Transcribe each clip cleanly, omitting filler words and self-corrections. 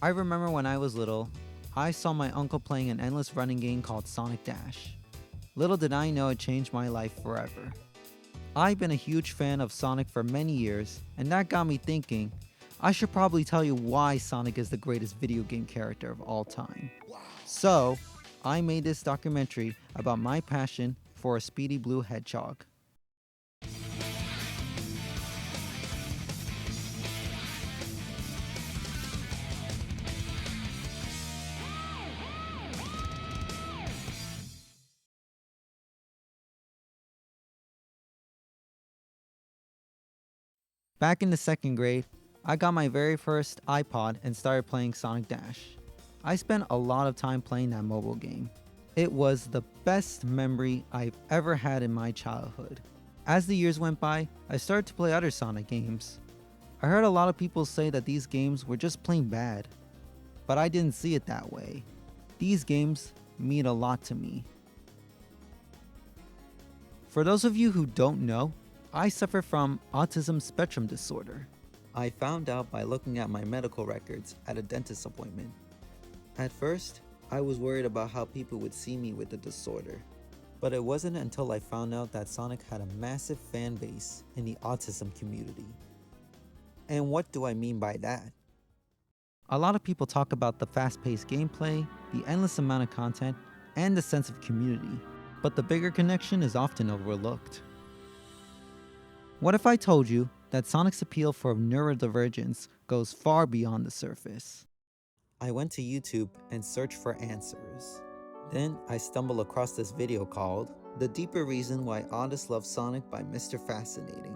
I remember when I was little, I saw my uncle playing an endless running game called Sonic Dash. Little did I know it changed my life forever. I've been a huge fan of Sonic for many years, and that got me thinking, I should probably tell you why Sonic is the greatest video game character of all time. So, I made this documentary about my passion for a speedy blue hedgehog. Back in the second grade, I got my very first iPod and started playing Sonic Dash. I spent a lot of time playing that mobile game. It was the best memory I've ever had in my childhood. As the years went by, I started to play other Sonic games. I heard a lot of people say that these games were just plain bad, but I didn't see it that way. These games mean a lot to me. For those of you who don't know, I suffer from autism spectrum disorder. I found out by looking at my medical records at a dentist appointment. At first, I was worried about how people would see me with the disorder. But it wasn't until I found out that Sonic had a massive fan base in the autism community. And what do I mean by that? A lot of people talk about the fast-paced gameplay, the endless amount of content, and the sense of community, but the bigger connection is often overlooked. What if I told you that Sonic's appeal for neurodivergence goes far beyond the surface? I went to YouTube and searched for answers. Then I stumbled across this video called The Deeper Reason Why Autists Love Sonic by Mr. Fascinating.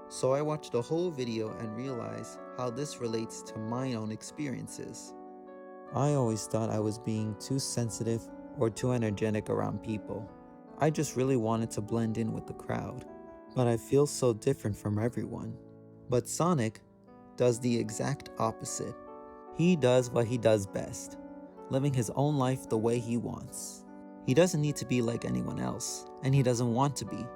So I watched the whole video and realized how this relates to my own experiences. I always thought I was being too sensitive or too energetic around people. I just really wanted to blend in with the crowd. But I feel so different from everyone. But Sonic does the exact opposite. He does what he does best, living his own life the way he wants. He doesn't need to be like anyone else, and he doesn't want to be.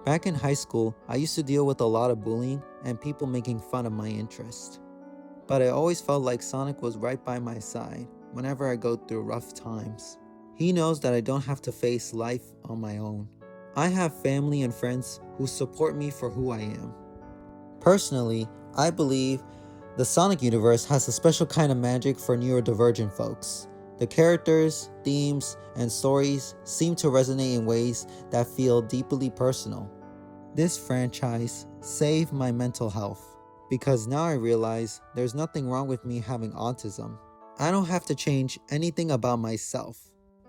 Back in high school, I used to deal with a lot of bullying and people making fun of my interest. But I always felt like Sonic was right by my side whenever I go through rough times. He knows that I don't have to face life on my own. I have family and friends who support me for who I am. Personally, I believe the Sonic universe has a special kind of magic for neurodivergent folks. The characters, themes, and stories seem to resonate in ways that feel deeply personal. This franchise saved my mental health because now I realize there's nothing wrong with me having autism. I don't have to change anything about myself.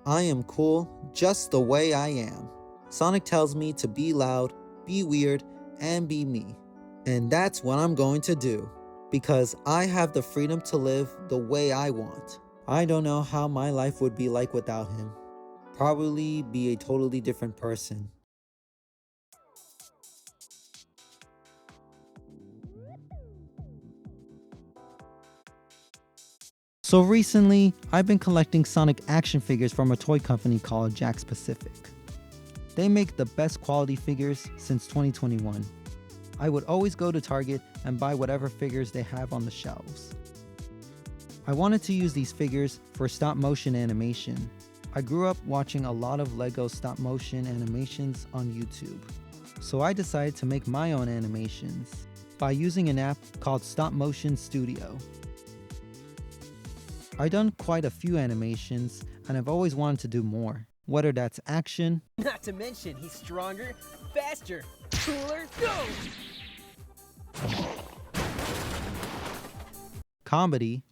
I am cool just the way I am. Sonic tells me to be loud, be weird, and be me. And that's what I'm going to do, because I have the freedom to live the way I want. I don't know how my life would be like without him. Probably be a totally different person. So recently, I've been collecting Sonic action figures from a toy company called Jakks Pacific. They make the best quality figures since 2021. I would always go to Target and buy whatever figures they have on the shelves. I wanted to use these figures for stop motion animation. I grew up watching a lot of Lego stop motion animations on YouTube. So I decided to make my own animations by using an app called Stop Motion Studio. I've done quite a few animations and I've always wanted to do more. Whether that's action, Not to mention, he's stronger, faster, cooler, go! comedy,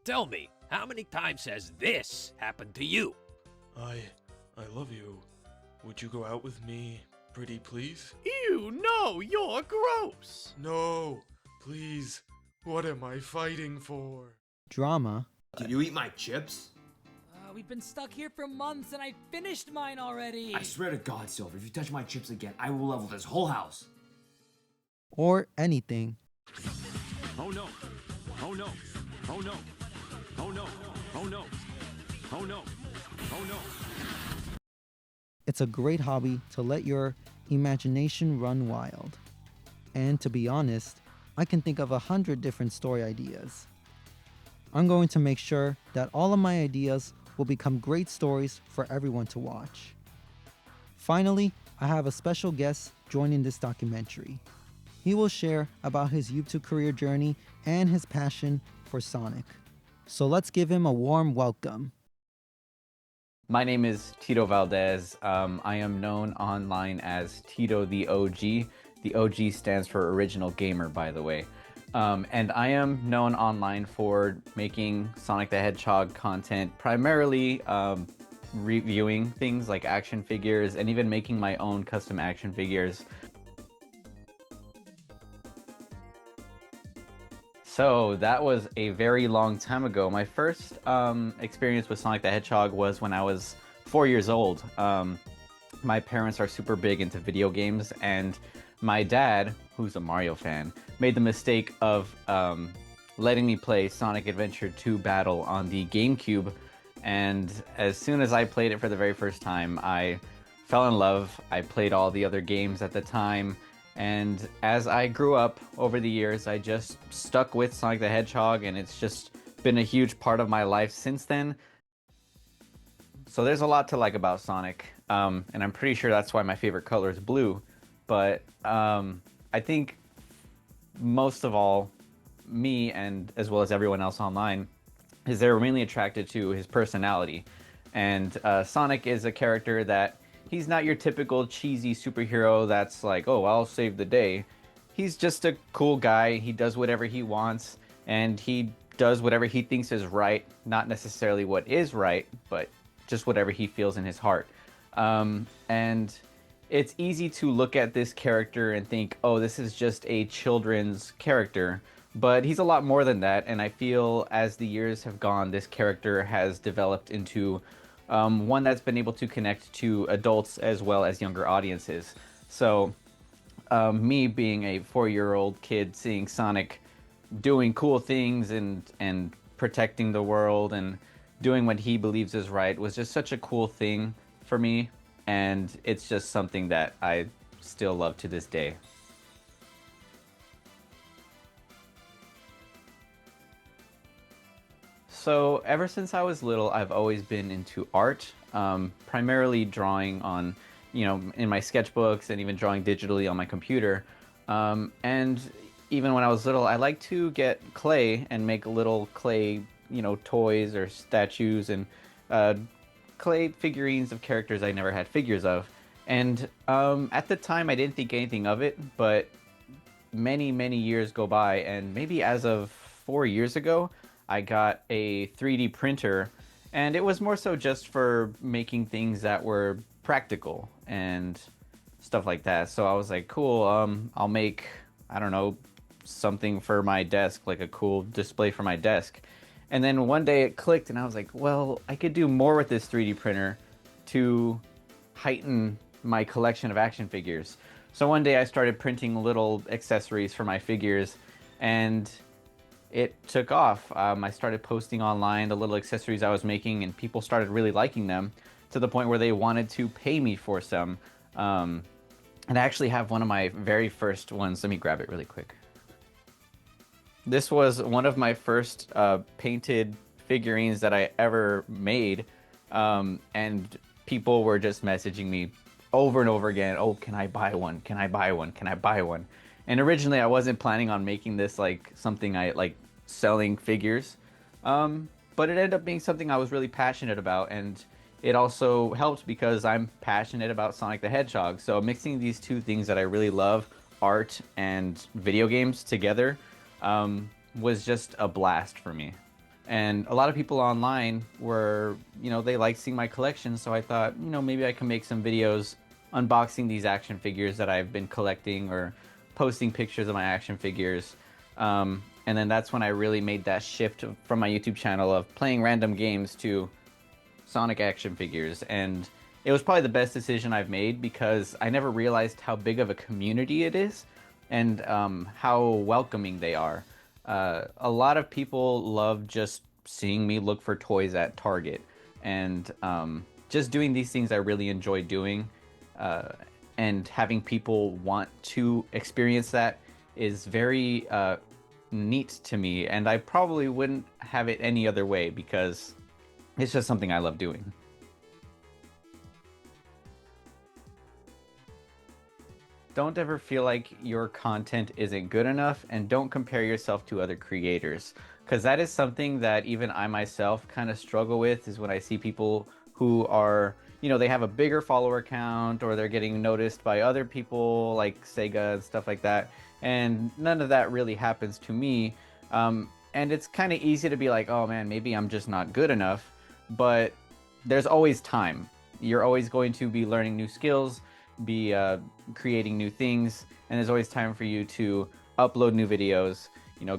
Tell me, how many times has this happened to you? I love you. Would you go out with me, pretty please? Ew, no, you're gross. No, please. What am I fighting for? drama, Did you eat my chips? We've been stuck here for months and I finished mine already. I swear to God, Silver, if you touch my chips again, I will level this whole house. or anything. Oh no. Oh no. Oh no. Oh no. Oh no. Oh no. Oh no. It's a great hobby to let your imagination run wild. And to be honest, I can think of 100 different story ideas. I'm going to make sure that all of my ideas will become great stories for everyone to watch. Finally, I have a special guest joining this documentary. He will share about his YouTube career journey and his passion for Sonic. So let's give him a warm welcome. My name is Tito Valdez. I am known online as TitoTheOG. The OG stands for Original Gamer, by the way. And I am known online for making Sonic the Hedgehog content, primarily reviewing things like action figures and even making my own custom action figures. So that was a very long time ago. My first experience with Sonic the Hedgehog was when I was 4 years old. My parents are super big into video games, and my dad, who's a Mario fan, made the mistake of letting me play Sonic Adventure 2 Battle on the GameCube. And as soon as I played it for the very first time, I fell in love. I played all the other games at the time. And as I grew up over the years, I just stuck with Sonic the Hedgehog, and it's just been a huge part of my life since then. So there's a lot to like about Sonic, and I'm pretty sure that's why my favorite color is blue. But I think most of all, me and as well as everyone else online, is they're mainly attracted to his personality. And Sonic is a character that he's not your typical cheesy superhero that's like, oh, I'll save the day. He's just a cool guy. He does whatever he wants, and he does whatever he thinks is right. Not necessarily what is right, but just whatever he feels in his heart. And it's easy to look at this character and think, oh, this is just a children's character. But he's a lot more than that, and I feel as the years have gone, this character has developed into one that's been able to connect to adults as well as younger audiences. So me being a 4-year-old kid seeing Sonic doing cool things and protecting the world and doing what he believes is right was just such a cool thing for me, and it's just something that I still love to this day. So ever since I was little, I've always been into art, primarily drawing on, in my sketchbooks and even drawing digitally on my computer. And even when I was little, I liked to get clay and make little clay, toys or statues and clay figurines of characters I never had figures of. And at the time, I didn't think anything of it, but many, many years go by, and maybe as of 4 years ago, I got a 3D printer, and it was more so just for making things that were practical and stuff like that. So I was like, cool, I'll make, I don't know, something for my desk, like a cool display for my desk. And then one day it clicked, and I was like, well, I could do more with this 3D printer to heighten my collection of action figures. So one day I started printing little accessories for my figures, and it took off. I started posting online the little accessories I was making, and people started really liking them to the point where they wanted to pay me for some. And I actually have one of my very first ones. Let me grab it really quick. This was one of my first painted figurines that I ever made. And people were just messaging me over and over again, oh, can I buy one? Can I buy one? Can I buy one? And originally I wasn't planning on making this like something I like selling figures, but it ended up being something I was really passionate about, and it also helped because I'm passionate about Sonic the Hedgehog. So mixing these two things that I really love, art and video games, together was just a blast for me. And a lot of people online were, they liked seeing my collection, so I thought, maybe I can make some videos unboxing these action figures that I've been collecting, or posting pictures of my action figures. And then that's when I really made that shift from my YouTube channel of playing random games to Sonic action figures. And it was probably the best decision I've made, because I never realized how big of a community it is, and how welcoming they are. A lot of people love just seeing me look for toys at Target, and just doing these things I really enjoy doing, and having people want to experience that is very neat to me, and I probably wouldn't have it any other way because it's just something I love doing. Don't ever feel like your content isn't good enough, and don't compare yourself to other creators, because that is something that even I myself kind of struggle with, is when I see people who are, they have a bigger follower count, or they're getting noticed by other people like Sega and stuff like that, and none of that really happens to me. And it's kind of easy to be like, oh man, maybe I'm just not good enough, but there's always time. You're always going to be learning new skills, be creating new things, and there's always time for you to upload new videos,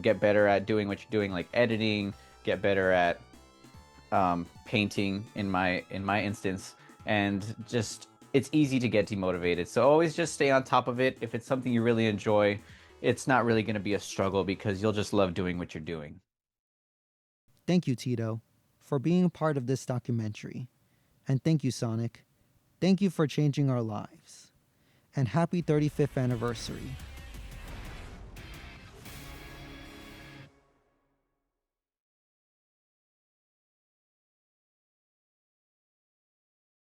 get better at doing what you're doing, like editing, get better at painting in my instance, and just it's easy to get demotivated. So always just stay on top of it. If it's something you really enjoy, it's not really going to be a struggle because you'll just love doing what you're doing. Thank you, Tito, for being a part of this documentary. And thank you, Sonic. Thank you for changing our lives. And happy 35th anniversary.